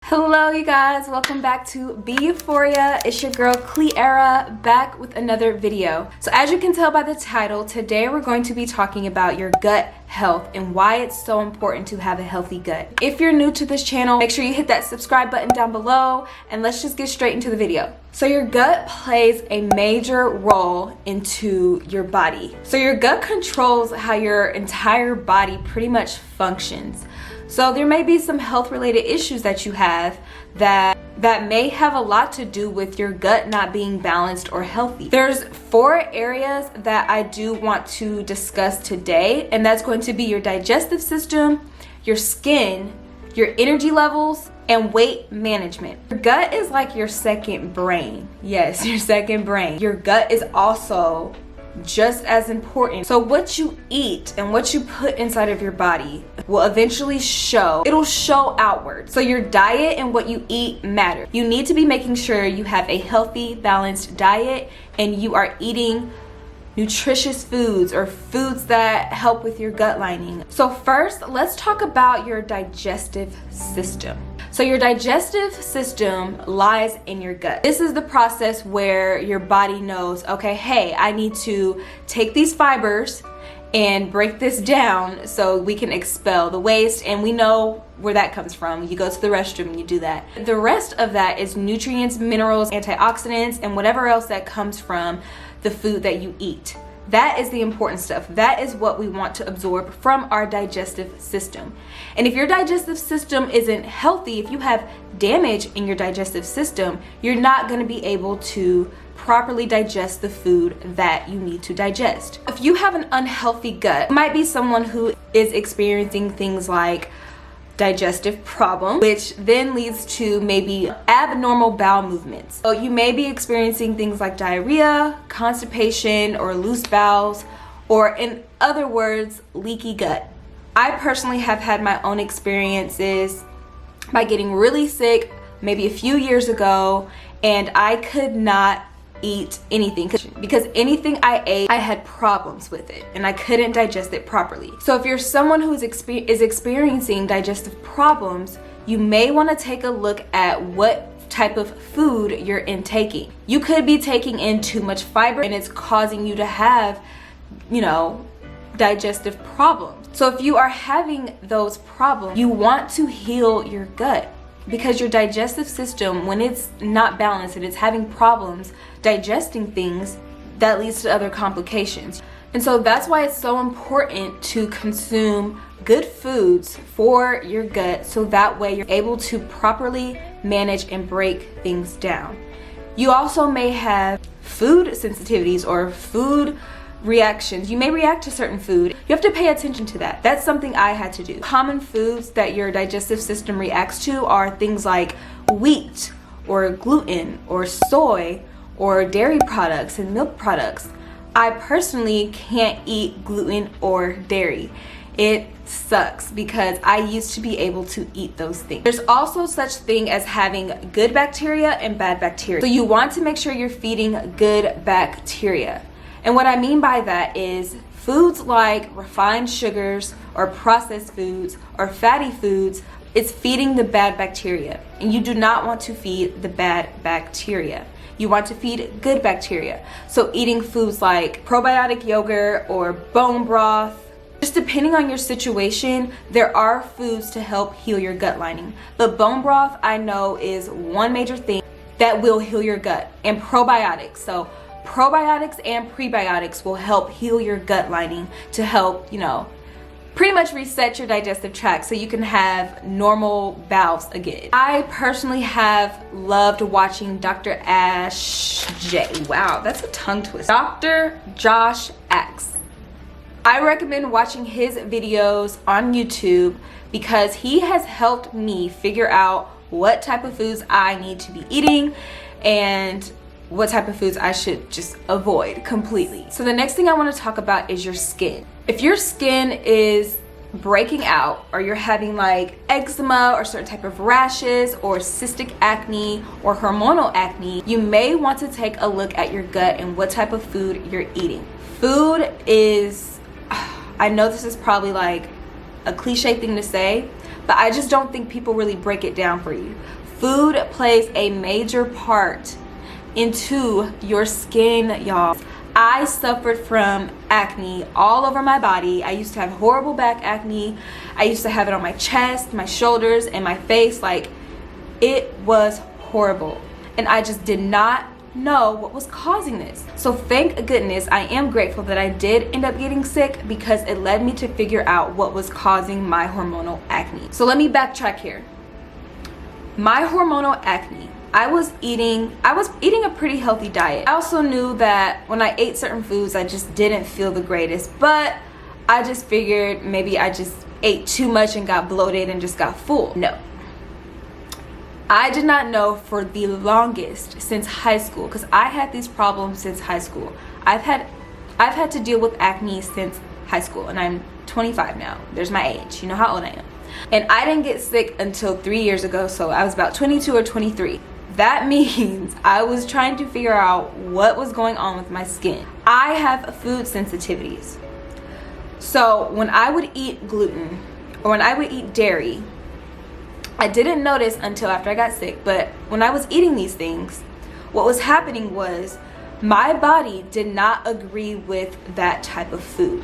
Hello you guys, welcome back to Be Euphoria. It's your girl Cleara back with another video. So as you can tell by the title, today we're going to be talking about your gut health and why it's so important to have a healthy gut. If you're new to this channel, make sure you hit that subscribe button down below and let's just get straight into the video. So your gut plays a major role into your body. So your gut controls how your entire body pretty much functions. So there may be some health related issues that you have that may have a lot to do with your gut not being balanced or healthy. There's 4 areas that I do want to discuss today, and that's going to be your digestive system, your skin, your energy levels, and weight management. Your gut is like your second brain. Yes, your second brain. Your gut is also just as important. So what you eat and what you put inside of your body will eventually show. It'll show outward. So your diet and what you eat matter. You need to be making sure you have a healthy, balanced diet and you are eating nutritious foods or foods that help with your gut lining. So first, let's talk about your digestive system. So your digestive system lies in your gut. This is the process where your body knows, okay, hey, I need to take these fibers and break this down so we can expel the waste, and we know where that comes from. You go to the restroom and you do that. The rest of that is nutrients, minerals, antioxidants, and whatever else that comes from the food that you eat. That is the important stuff. That is what we want to absorb from our digestive system. And if your digestive system isn't healthy, if you have damage in your digestive system, you're not going to be able to properly digest the food that you need to digest. If you have an unhealthy gut, you might be someone who is experiencing things like digestive problem, which then leads to maybe abnormal bowel movements. So you may be experiencing things like diarrhea, constipation, or loose bowels, or in other words, leaky gut. I personally have had my own experiences by getting really sick maybe a few years ago, and I could not eat anything because anything I ate, I had problems with it and I couldn't digest it properly. So if you're someone who is experiencing digestive problems, you may want to take a look at what type of food you're intaking. You could be taking in too much fiber and it's causing you to have, digestive problems. So if you are having those problems, you want to heal your gut. Because your digestive system, when it's not balanced and it's having problems digesting things, that leads to other complications. And so that's why it's so important to consume good foods for your gut, so that way you're able to properly manage and break things down. You also may have food sensitivities or food reactions. You may react to certain food. You have to pay attention to that. That's something I had to do. Common foods that your digestive system reacts to are things like wheat or gluten or soy or dairy products and milk products. I personally can't eat gluten or dairy. It sucks because I used to be able to eat those things. There's also such thing as having good bacteria and bad bacteria. So you want to make sure you're feeding good bacteria. And what I mean by that is foods like refined sugars or processed foods or fatty foods, it's feeding the bad bacteria. And you do not want to feed the bad bacteria. You want to feed good bacteria. So eating foods like probiotic yogurt or bone broth, just depending on your situation, there are foods to help heal your gut lining. But bone broth, I know, is one major thing that will heal your gut. And probiotics. So probiotics and prebiotics will help heal your gut lining to help, pretty much reset your digestive tract so you can have normal bowels again. I personally have loved watching Dr. Ash J. Wow, that's a tongue twist. Dr. Josh Axe. I recommend watching his videos on YouTube because he has helped me figure out what type of foods I need to be eating and what type of foods I should just avoid completely. So the next thing I want to talk about is your skin. If your skin is breaking out or you're having like eczema or certain type of rashes or cystic acne or hormonal acne, you may want to take a look at your gut and what type of food you're eating. Food is, I know this is probably like a cliche thing to say, but I just don't think people really break it down for you. Food plays a major part into your skin, y'all. I suffered from acne all over my body. I used to have horrible back acne. I used to have it on my chest, my shoulders, and my face. Like, it was horrible. And I just did not know what was causing this. So thank goodness, I am grateful that I did end up getting sick, because it led me to figure out what was causing my hormonal acne. So let me backtrack here. My hormonal acne, I was eating a pretty healthy diet. I also knew that when I ate certain foods, I just didn't feel the greatest, but I just figured maybe I just ate too much and got bloated and just got full. No. I did not know for the longest since high school, because I had these problems since high school. I've had to deal with acne since high school, and I'm 25 now. There's my age. You know how old I am. And I didn't get sick until 3 years ago, so I was about 22 or 23. That means I was trying to figure out what was going on with my skin. I have food sensitivities. So when I would eat gluten or when I would eat dairy, I didn't notice until after I got sick, but when I was eating these things, what was happening was my body did not agree with that type of food.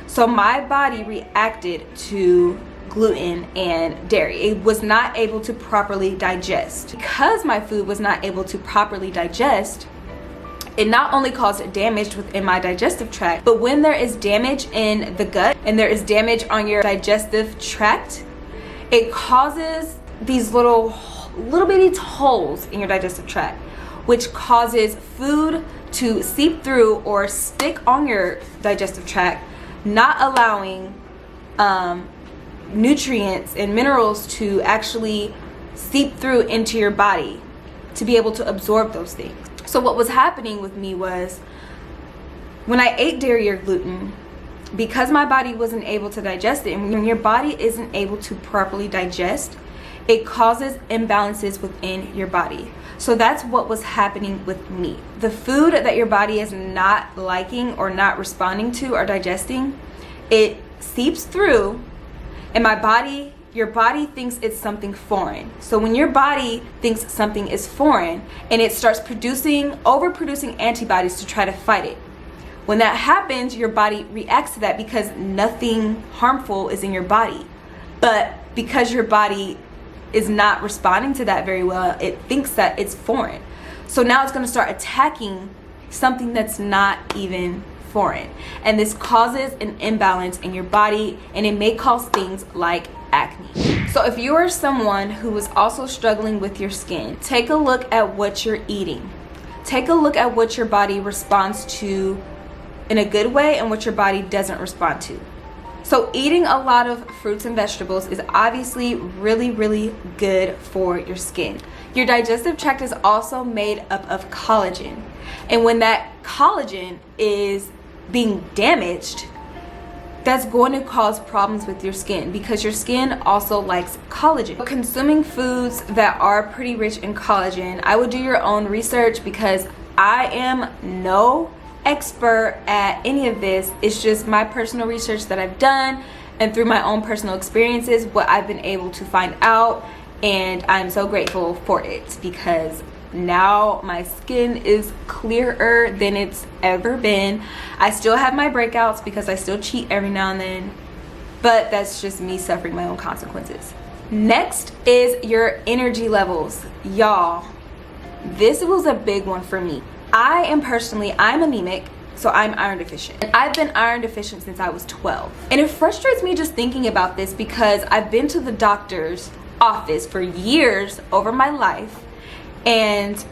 So my body reacted to gluten and dairy. It was not able to properly digest. Because my food was not able to properly digest, it not only caused damage within my digestive tract, but when there is damage in the gut and there is damage on your digestive tract, it causes these little bitty holes in your digestive tract, which causes food to seep through or stick on your digestive tract, not allowing nutrients and minerals to actually seep through into your body to be able to absorb those things. So what was happening with me was when I ate dairy or gluten, because my body wasn't able to digest it, and when your body isn't able to properly digest, it causes imbalances within your body. So that's what was happening with me. The food that your body is not liking or not responding to or digesting, it seeps through, and your body thinks it's something foreign. So when your body thinks something is foreign, and it starts overproducing antibodies to try to fight it. When that happens, your body reacts to that because nothing harmful is in your body. But because your body is not responding to that very well, it thinks that it's foreign. So now it's going to start attacking something that's not even foreign. And this causes an imbalance in your body, and it may cause things like acne. So if you are someone who is also struggling with your skin, take a look at what you're eating. Take a look at what your body responds to in a good way and what your body doesn't respond to. So eating a lot of fruits and vegetables is obviously really, really good for your skin. Your digestive tract is also made up of collagen. And when that collagen is being damaged, that's going to cause problems with your skin, because your skin also likes collagen. Consuming foods that are pretty rich in collagen, I would do your own research, because I am no expert at any of this. It's just my personal research that I've done, and through my own personal experiences, what I've been able to find out, and I'm so grateful for it, because now my skin is clearer than it's ever been. I still have my breakouts because I still cheat every now and then, but that's just me suffering my own consequences. Next is your energy levels. Y'all, this was a big one for me. I'm anemic, so I'm iron deficient. And I've been iron deficient since I was 12. And it frustrates me just thinking about this, because I've been to the doctor's office for years over my life, and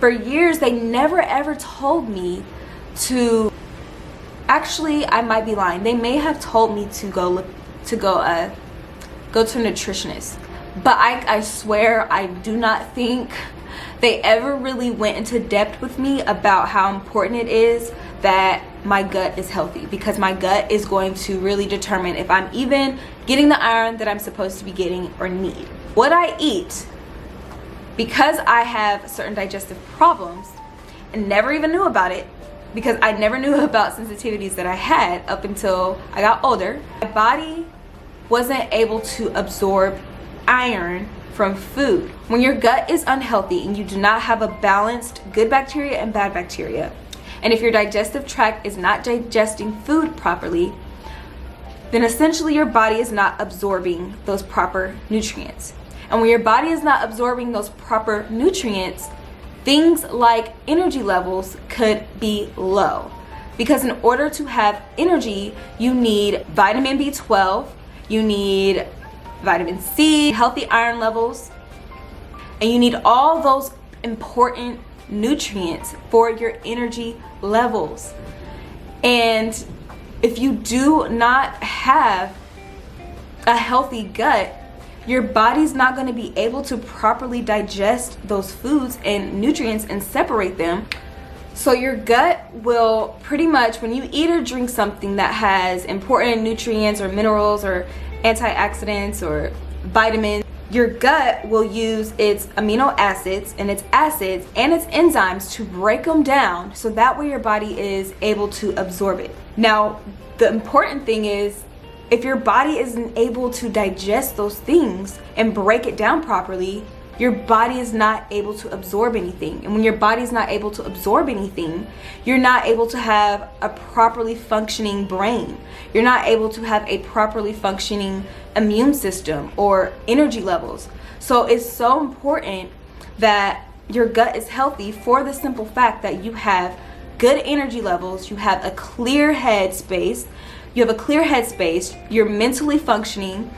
for years they never ever told me to, actually I might be lying, they may have told me to go to a nutritionist, but I swear I do not think they ever really went into depth with me about how important it is that my gut is healthy, because my gut is going to really determine if I'm even getting the iron that I'm supposed to be getting or need. What I eat, because I have certain digestive problems and never even knew about it, because I never knew about sensitivities that I had up until I got older, my body wasn't able to absorb iron from food. When your gut is unhealthy and you do not have a balanced good bacteria and bad bacteria, and if your digestive tract is not digesting food properly, then essentially your body is not absorbing those proper nutrients. And when your body is not absorbing those proper nutrients, things like energy levels could be low. Because in order to have energy, you need vitamin B12, you need vitamin C, healthy iron levels, and you need all those important nutrients for your energy levels. And if you do not have a healthy gut, your body's not going to be able to properly digest those foods and nutrients and separate them. So your gut will pretty much, when you eat or drink something that has important nutrients or minerals or antioxidants or vitamins, your gut will use its amino acids and its acids and its enzymes to break them down so that way your body is able to absorb it. Now, the important thing is, if your body isn't able to digest those things and break it down properly, your body is not able to absorb anything. And when your body is not able to absorb anything, you're not able to have a properly functioning brain. You're not able to have a properly functioning immune system or energy levels. So it's so important that your gut is healthy for the simple fact that you have good energy levels, you have a clear head space, you're mentally functioning,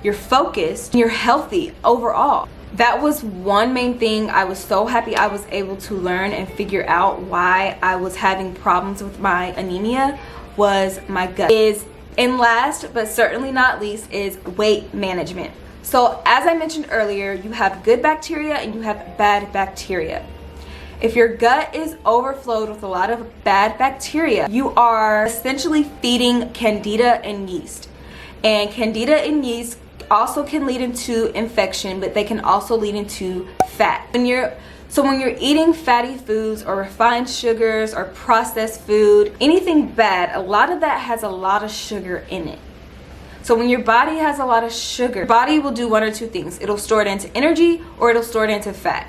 you're focused, you're healthy overall. That was one main thing I was so happy I was able to learn and figure out why I was having problems with my anemia was my gut. And last but certainly not least is weight management. So as I mentioned earlier, you have good bacteria and you have bad bacteria. If your gut is overflowed with a lot of bad bacteria, you are essentially feeding candida and yeast. And candida and yeast also can lead into infection, but they can also lead into fat. When you're eating fatty foods or refined sugars or processed food, anything bad, a lot of that has a lot of sugar in it. So when your body has a lot of sugar, your body will do one or two things. It'll store it into energy or it'll store it into fat.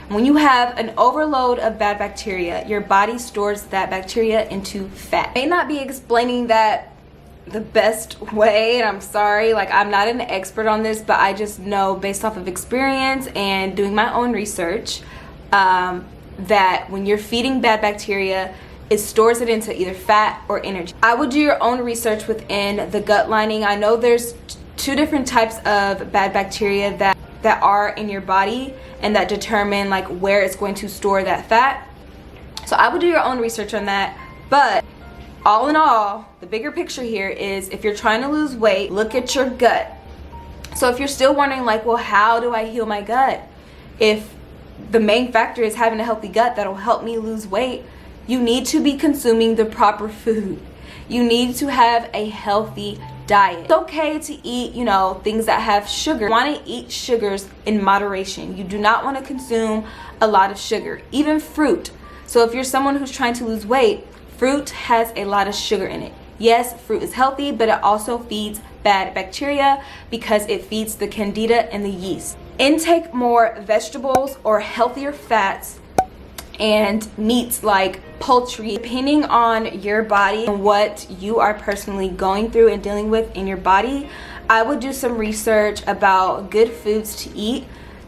When you have an overload of bad bacteria, your body stores that bacteria into fat. I may not be explaining that the best way, and I'm sorry, like I'm not an expert on this, but I just know based off of experience and doing my own research that when you're feeding bad bacteria, it stores it into either fat or energy. I would do your own research within the gut lining. I know there's two different types of bad bacteria that are in your body and that determine like where it's going to store that fat. So I would do your own research on that. But all in all, the bigger picture here is if you're trying to lose weight, look at your gut. So if you're still wondering like, well, how do I heal my gut? If the main factor is having a healthy gut that'll help me lose weight, you need to be consuming the proper food. You need to have a healthy diet. It's okay to eat, things that have sugar. You want to eat sugars in moderation. You do not want to consume a lot of sugar, even fruit. So if you're someone who's trying to lose weight, fruit has a lot of sugar in it. Yes, fruit is healthy, but it also feeds bad bacteria because it feeds the candida and the yeast. Intake more vegetables or healthier fats and meats like poultry, depending on your body and what you are personally going through and dealing with in your body. I would do some research about good foods to eat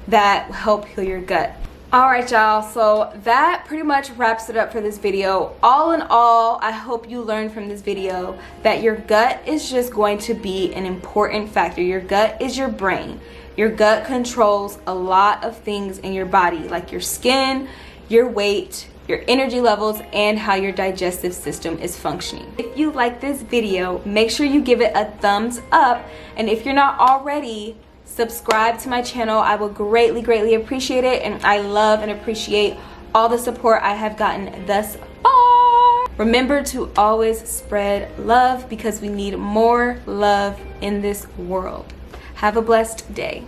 that help heal your gut. Alright y'all, so that pretty much wraps it up for this video. All in all, I hope you learned from this video that your gut is just going to be an important factor. Your gut is your brain. Your gut controls a lot of things in your body, like your skin, your weight, your energy levels, and how your digestive system is functioning. If you like this video, make sure you give it a thumbs up, and if you're not already, subscribe to my channel. I will greatly appreciate it, and I love and appreciate all the support I have gotten thus far. Remember to always spread love because we need more love in this world. Have a blessed day.